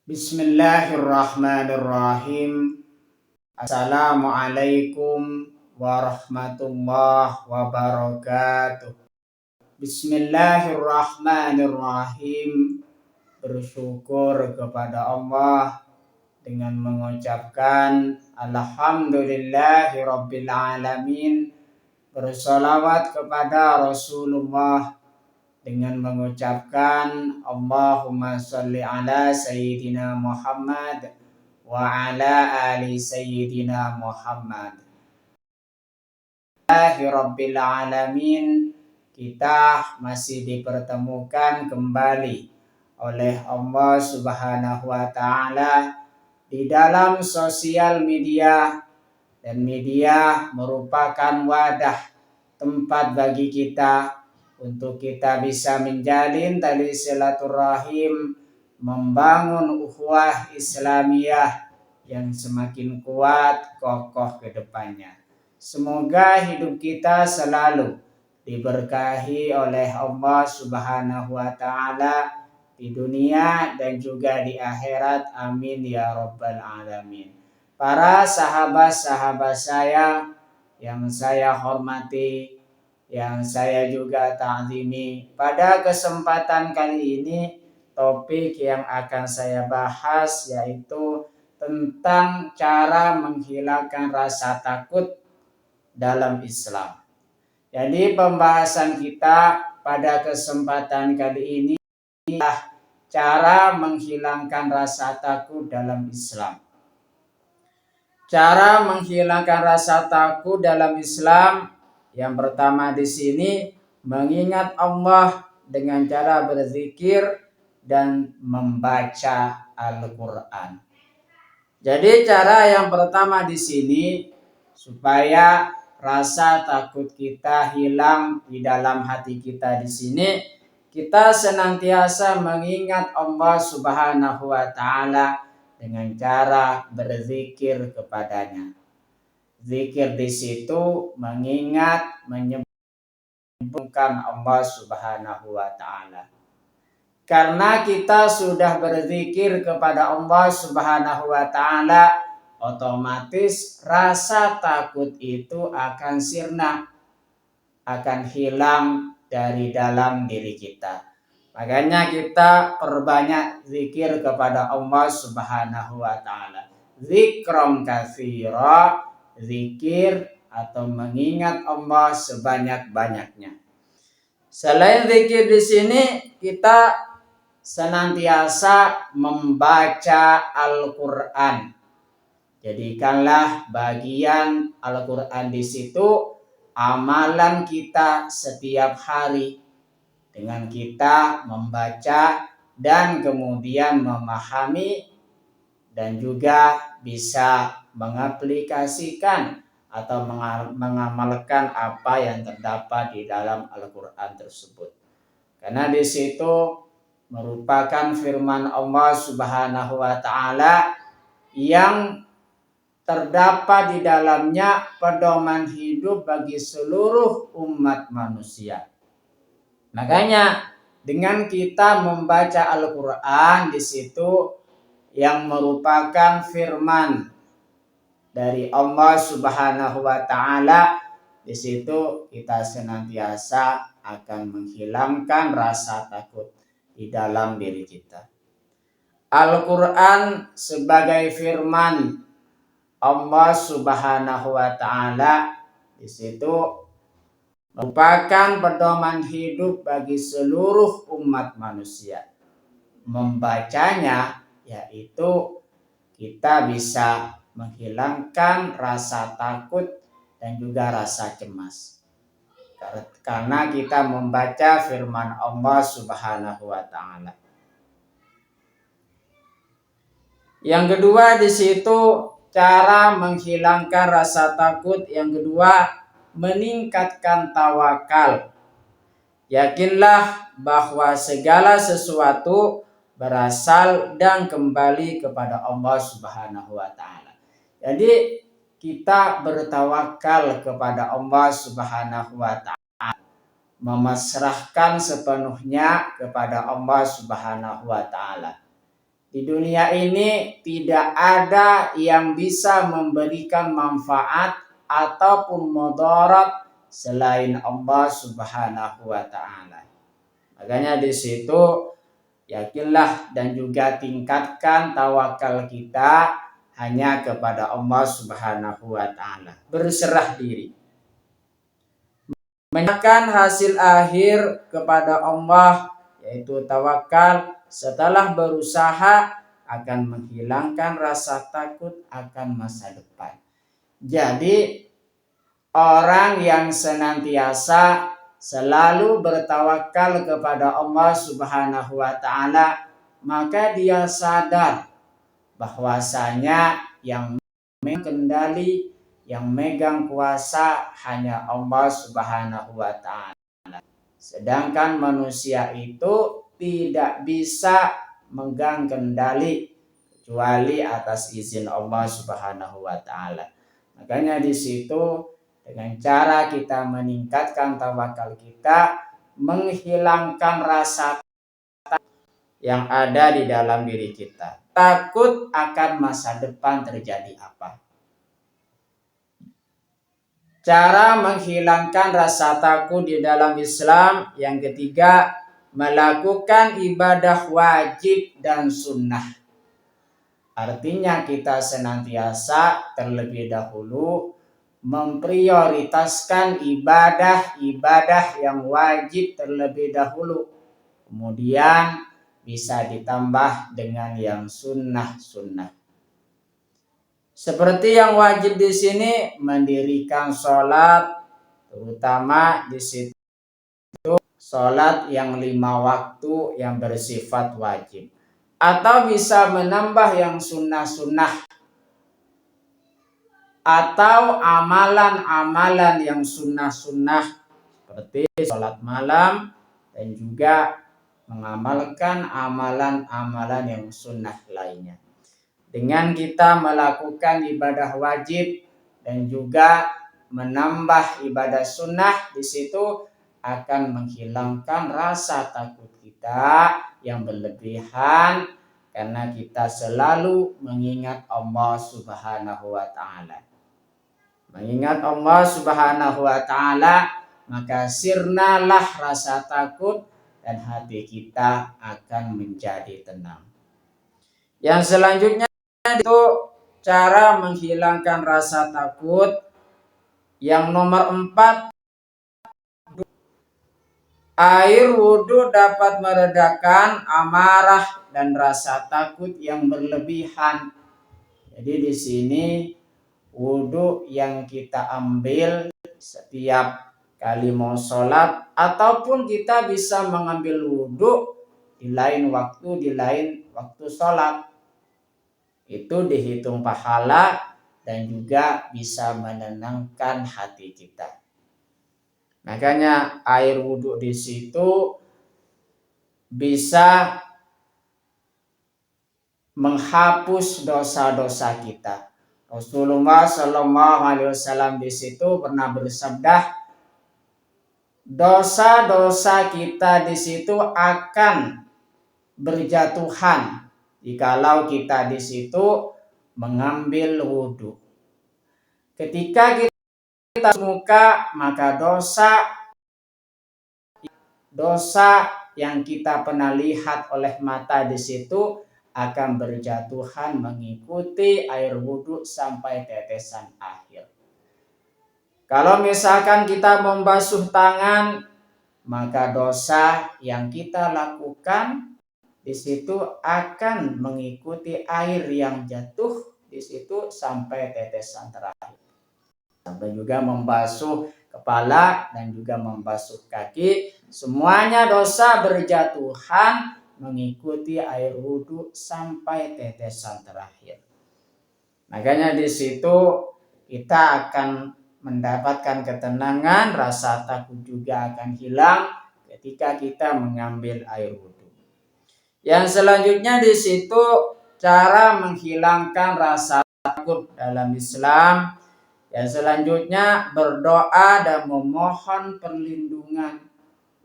Bismillahirrahmanirrahim. Assalamualaikum warahmatullahi wabarakatuh. Bismillahirrahmanirrahim. Bersyukur kepada Allah dengan mengucapkan Alhamdulillahirabbil alamin. Bersolawat kepada Rasulullah dengan mengucapkan Allahumma sholli ala Sayyidina Muhammad wa ala ali Sayyidina Muhammad. Rabbil alamin, kita masih dipertemukan kembali oleh Allah Subhanahu wa taala di dalam sosial media, dan media merupakan wadah tempat bagi kita untuk kita bisa menjalin tali silaturahim, membangun ukhuwah Islamiyah yang semakin kuat, kokoh ke depannya. Semoga hidup kita selalu diberkahi oleh Allah Subhanahu wa taala di dunia dan juga di akhirat. Amin ya rabbal alamin. Para sahabat-sahabat saya yang saya hormati, yang saya juga ta'zimi, pada kesempatan kali ini topik yang akan saya bahas yaitu tentang cara menghilangkan rasa takut dalam Islam. Jadi pembahasan kita pada kesempatan kali ini adalah cara menghilangkan rasa takut dalam Islam. Cara menghilangkan rasa takut dalam Islam, yang pertama di sini mengingat Allah dengan cara berzikir dan membaca Al-Qur'an. Jadi cara yang pertama di sini supaya rasa takut kita hilang di dalam hati kita di sini, kita senantiasa mengingat Allah Subhanahu wa taala dengan cara berzikir kepadanya. Zikir di situ mengingat, menyebutkan Allah Subhanahu wa taala. Karena kita sudah berzikir kepada Allah Subhanahu wa taala, otomatis rasa takut itu akan sirna, akan hilang dari dalam diri kita. Makanya kita perbanyak zikir kepada Allah Subhanahu wa taala. Zikron katsira, zikir atau mengingat Allah sebanyak-banyaknya. Selain zikir di sini, kita senantiasa membaca Al-Qur'an. Jadikanlah bagian Al-Qur'an di situ amalan kita setiap hari, dengan kita membaca dan kemudian memahami dan juga bisa mengaplikasikan atau mengamalkan apa yang terdapat di dalam Al-Qur'an tersebut. Karena di situ merupakan firman Allah Subhanahu wa taala yang terdapat di dalamnya pedoman hidup bagi seluruh umat manusia. Makanya dengan kita membaca Al-Qur'an di situ yang merupakan firman dari Allah Subhanahu wa taala, di situ kita senantiasa akan menghilangkan rasa takut di dalam diri kita. Al-Qur'an sebagai firman Allah Subhanahu wa taala di situ merupakan pedoman hidup bagi seluruh umat manusia. Membacanya yaitu kita bisa menghilangkan rasa takut dan juga rasa cemas. Karena kita membaca firman Allah Subhanahu wa taala. Yang kedua di situ cara menghilangkan rasa takut yang kedua, meningkatkan tawakal. Yakinlah bahwa segala sesuatu berasal dan kembali kepada Allah Subhanahu wa taala. Jadi kita bertawakal kepada Allah Subhanahu wa taala, memasrahkan sepenuhnya kepada Allah Subhanahu wa taala. Di dunia ini tidak ada yang bisa memberikan manfaat ataupun mudarat selain Allah Subhanahu wa taala. Makanya di situ yakinlah dan juga tingkatkan tawakal kita hanya kepada Allah Subhanahu wa taala. Berserah diri. Menyerahkan hasil akhir kepada Allah yaitu tawakal setelah berusaha akan menghilangkan rasa takut akan masa depan. Jadi orang yang senantiasa selalu bertawakal kepada Allah Subhanahu wa taala, maka dia sadar bahwasanya yang mengendali, yang megang kuasa hanya Allah Subhanahu wa taala. Sedangkan manusia itu tidak bisa megang kendali kecuali atas izin Allah Subhanahu wa taala. Makanya di situ dengan cara kita meningkatkan tawakal kita, menghilangkan rasa yang ada di dalam diri kita. Takut akan masa depan terjadi apa. Cara menghilangkan rasa takut di dalam Islam yang ketiga, melakukan ibadah wajib dan sunnah. Artinya kita senantiasa terlebih dahulu memprioritaskan ibadah-ibadah yang wajib terlebih dahulu. Kemudian bisa ditambah dengan yang sunnah-sunnah. Seperti yang wajib di sini mendirikan sholat, terutama di situ sholat yang 5 waktu yang bersifat wajib. Atau bisa menambah yang sunnah-sunnah. Atau amalan-amalan yang sunnah-sunnah seperti sholat malam dan juga mengamalkan amalan-amalan yang sunnah lainnya. Dengan kita melakukan ibadah wajib dan juga menambah ibadah sunnah, di situ akan menghilangkan rasa takut kita yang berlebihan karena kita selalu mengingat Allah Subhanahu wa taala. Mengingat Allah Subhanahu wa taala, maka sirnalah rasa takut dan hati kita akan menjadi tenang. Yang selanjutnya itu cara menghilangkan rasa takut. Yang nomor 4, air wudhu dapat meredakan amarah dan rasa takut yang berlebihan. Jadi di sini wudhu yang kita ambil setiap kali mau sholat ataupun kita bisa mengambil wudhu di lain waktu sholat, itu dihitung pahala dan juga bisa menenangkan hati kita. Makanya air wudhu di situ bisa menghapus dosa-dosa kita. Rasulullah Shallallahu Alaihi Wasallam di situ pernah bersabda, dosa-dosa kita di situ akan berjatuhan jikalau kita di situ mengambil wudhu. Ketika kita muka, maka dosa yang kita pernah lihat oleh mata di situ akan berjatuhan mengikuti air wudhu sampai tetesan akhir. Kalau misalkan kita membasuh tangan, maka dosa yang kita lakukan di situ akan mengikuti air yang jatuh di situ sampai tetesan terakhir. Sampai juga membasuh kepala dan juga membasuh kaki, semuanya dosa berjatuhan mengikuti air wudhu sampai tetesan terakhir. Makanya di situ kita akan mendapatkan ketenangan, rasa takut juga akan hilang ketika kita mengambil air wudhu. Yang selanjutnya di situ cara menghilangkan rasa takut dalam Islam. Yang selanjutnya berdoa dan memohon perlindungan.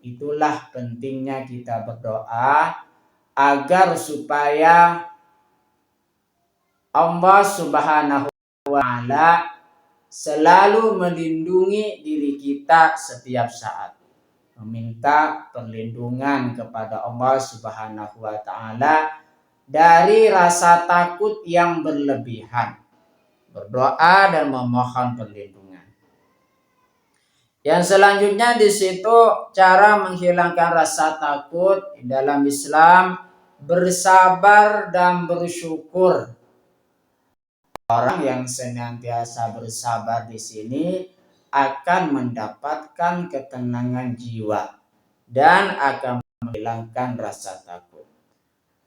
Itulah pentingnya kita berdoa agar supaya Allah Subhanahu wa Ta'ala selalu melindungi diri kita setiap saat. Meminta perlindungan kepada Allah Subhanahu wa Ta'ala dari rasa takut yang berlebihan. Berdoa dan memohon perlindungan. Yang selanjutnya di situ cara menghilangkan rasa takut dalam Islam, bersabar dan bersyukur. Orang yang senantiasa bersabar di sini akan mendapatkan ketenangan jiwa dan akan menghilangkan rasa takut.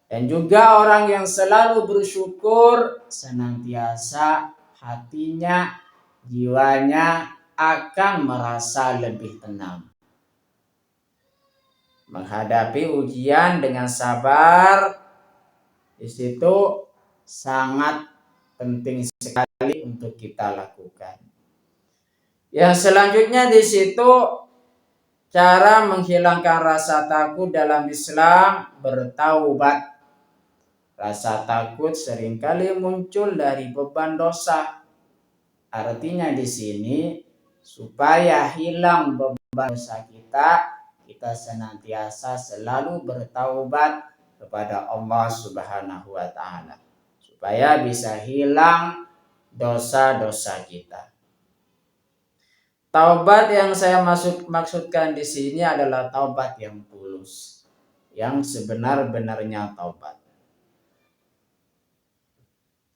Dan juga orang yang selalu bersyukur senantiasa hatinya, jiwanya akan merasa lebih tenang. Menghadapi ujian dengan sabar di situ sangat penting sekali untuk kita lakukan. Yang selanjutnya di situ cara menghilangkan rasa takut dalam Islam, bertaubat. Rasa takut seringkali muncul dari beban dosa. Artinya di sini supaya hilang beban dosa kita senantiasa selalu bertaubat kepada Allah Subhanahu wa Ta'ala supaya bisa hilang dosa-dosa kita. Taubat yang saya maksudkan di sini adalah taubat yang tulus, yang sebenar-benarnya taubat.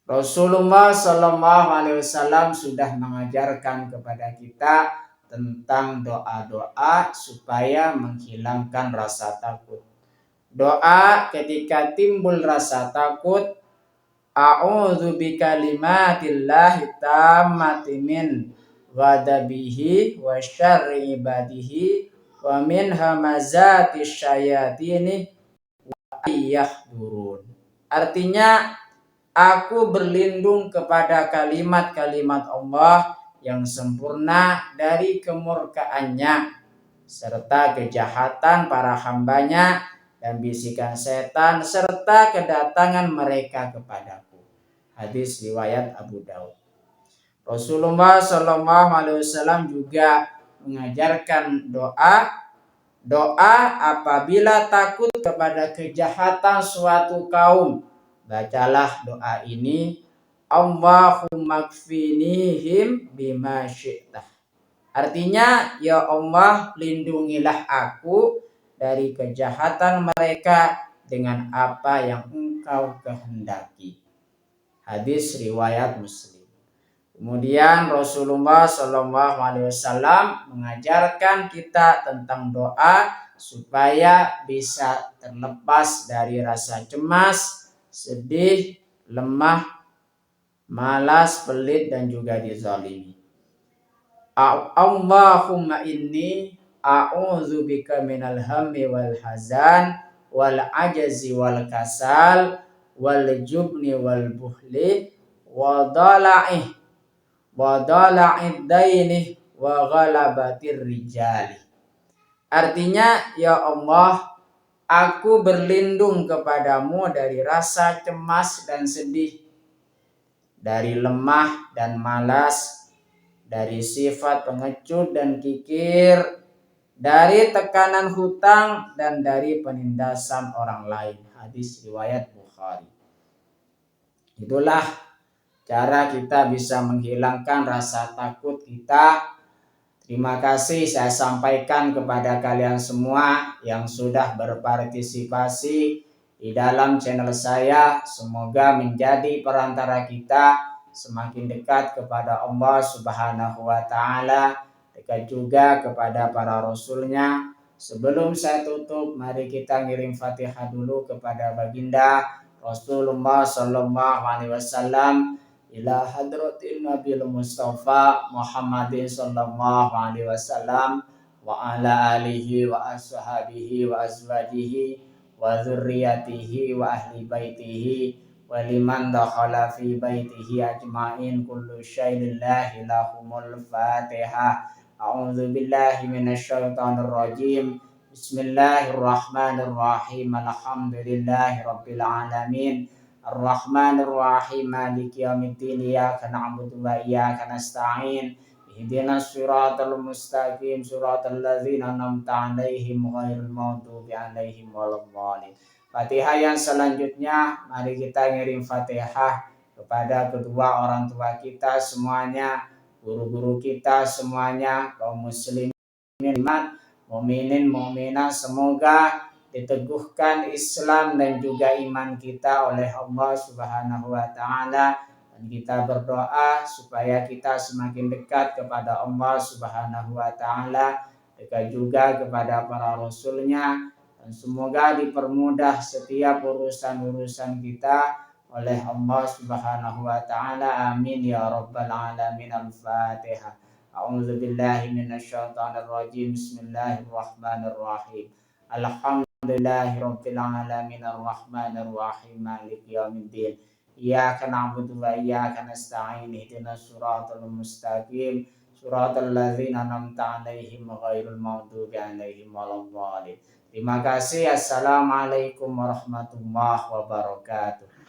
Rasulullah Shallallahu Alaihi Wasallam sudah mengajarkan kepada kita tentang doa-doa supaya menghilangkan rasa takut. Doa ketika timbul rasa takut, a'udzu bikalimatillahi tammati min ghadabihi wa syarri ibadihi wa min hamazati syayatini wa yahdurun. Artinya, aku berlindung kepada kalimat-kalimat Allah yang sempurna dari kemurkaannya serta kejahatan para hambanya dan bisikan setan serta kedatangan mereka kepadaku. Hadis riwayat Abu Daud. Rasulullah Shallallahu Alaihi Wasallam juga mengajarkan doa apabila takut kepada kejahatan suatu kaum. Bacalah doa ini, Allahumma kfinihim bima syi'tah. Artinya, ya Allah, lindungilah aku dari kejahatan mereka dengan apa yang Engkau kehendaki. Hadis riwayat Muslim. Kemudian Rasulullah Shallallahu Alaihi Wasallam mengajarkan kita tentang doa supaya bisa terlepas dari rasa cemas, sedih, lemah, malas, pelit, dan juga dizalimi. Allahumma inni a'udzubika minal hammi wal hazan wal ajzi wal kasal wal jubni wal buhli wa dala'id daini wa ghalabatir rijali. Artinya, ya Allah, aku berlindung kepadamu dari rasa cemas dan sedih, dari lemah dan malas, dari sifat pengecut dan kikir, dari tekanan hutang, dan dari penindasan orang lain. Hadis riwayat Bukhari. Itulah cara kita bisa menghilangkan rasa takut kita. Terima kasih saya sampaikan kepada kalian semua yang sudah berpartisipasi di dalam channel saya. Semoga menjadi perantara kita semakin dekat kepada Allah Subhanahu wa Ta'ala, dekat juga kepada para rasulnya. Sebelum saya tutup, mari kita ngirim Fatihah dulu kepada baginda Rasulullah Sallallahu Alaihi Wasallam. Ila hadratin Nabil Mustafa Muhammadin Sallallahu Alaihi Wasallam wa ala alihi wa ashabihi wa azwajihi wa dzurriyyatihi wa ahli baitihi wa liman dakhala fi baitihi ajma'in kullu syai'in lillahi lahumul fatihah. A'udzu billahi minasyaitonir rajim. Bismillahirrahmanirrahim. Alhamdulillahi rabbil alamin. Ar-Rahmanir Rahim Maliki yaumiddin Iyyaka na'budu wa iyyaka nasta'in Ihdinas siratal mustaqim siratal ladzina an'amta 'alaihim ghairil maghdubi 'alaihim waladdallin. Fatihah yang selanjutnya mari kita ngirim Fatihah kepada kedua orang tua kita semuanya, guru-guru kita semuanya, kaum muslimin, mukminin, mukminah, semoga diteguhkan Islam dan juga iman kita oleh Allah Subhanahu wa taala, dan kita berdoa supaya kita semakin dekat kepada Allah Subhanahu wa taala, dekat juga kepada para rasulnya, dan semoga dipermudah setiap urusan-urusan kita oleh Allah Subhanahu wa taala. Amin ya rabbal alamin. Al-Fatihah. A'udzu billahi minasyaitonir rajim. Bismillahirrahmanirrahim. Alhamdulillahi rabbil alamin arrahmanir rahim maliki yaumiddin. Iyyaka na'budu wa iyyaka nasta'in ihdinas siratal mustaqim siratal ladzina an'amta 'alaihim ghairil maghdubi 'alaihim waladdallin. Terima kasih. Assalamualaikum warahmatullahi wabarakatuh.